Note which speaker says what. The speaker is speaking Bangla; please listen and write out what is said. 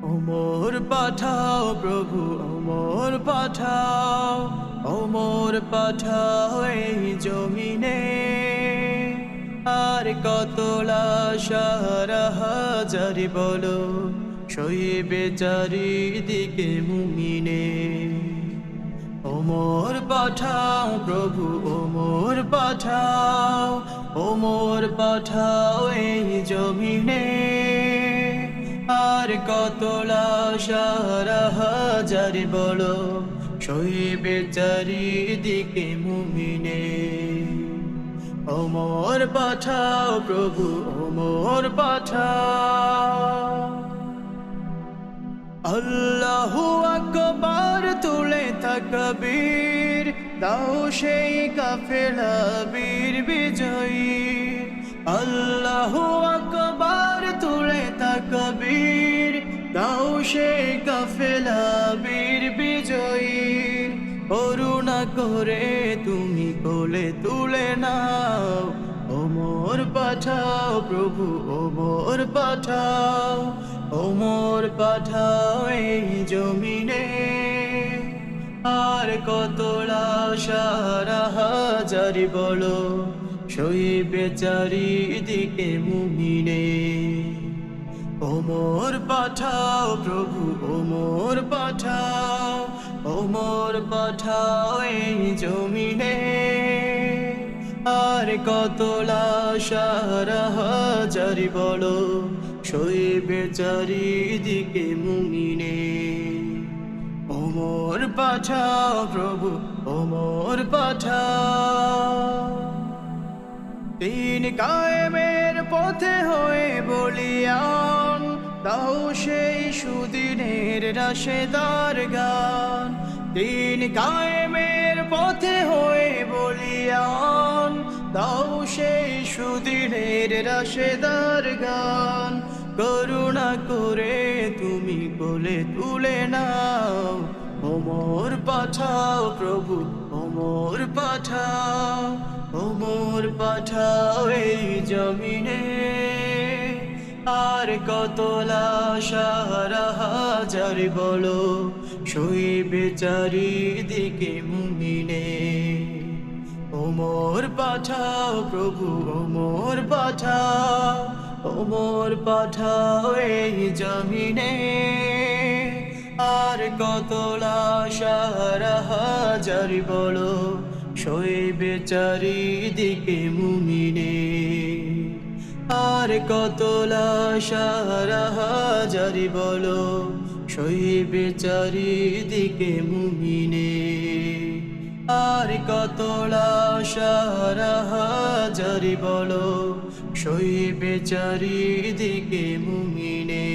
Speaker 1: ওমর পাঠাও প্রভু ওমর পাঠাও, ওমর পাঠাও এই জমিনে। আর কত লাশ আর হাজার বলো সইবে চারিদিকে মুমিনে। ওমর পাঠাও প্রভু ওমর পাঠাও, ওমর পাঠাও এই জমিনে। আর কত লাশ আর হাজার বলো সইবে চারিদিকে মুমিনে। ওমর পাঠাও প্রভু ওমর পাঠাও। আল্লাহু আকবার তুলে তাকবীর দাও সেই কাফেলা বীর বিজয়ী। আল্লাহু আকবার তুলে তাকবীর দাও সেই কাফেলা বীর বিজয়ী। করুণা করে তুমি কোলে তুলে নাও, ওমর পাঠাও প্রভু ওমর পাঠাও, ওমর পাঠাও এই জমিনে। আর কত লাশ আর হাজার বলো সইবে চারিদিকে মুমিনে। ওমর পাঠাও প্রভু ওমর পাঠাও, ওমর পাঠাও এই জমিনে। আর কত লাশ আর হাজার বলো সইবে চারিদিকে মুমিনে। ওমর পাঠাও প্রভু ওমর পাঠাও। দিন কায়েমের পথে হয়ে বলিয়ান দাও সেই সুদিনের রাশেদার গান। দিন কায়েমের পথে হয়ে বলিয়ান দাও সেই সুদিনের রাশেদার গান। করুণা করে তুমি কোলে তুলে নাও, ওমর পাঠাও প্রভু ওমর পাঠাও, ওমর পাঠাও এই জমিনে। আর কত লাশ আর হাজার বলো সইবে চারিদিকে মুমিনে। ওমর পাঠাও প্রভু ওমর পাঠাও, ওমর পাঠাও এই জমিনে। আর কত লাশ আর হাজার বলো সইবে চারিদিকে মুমিনে। আর কত লাশ আর হাজার বলো সইবে চারিদিকে মুমিনে। আর কত লাশ আর হাজার বলো সইবে চারিদিকে মুমিনে।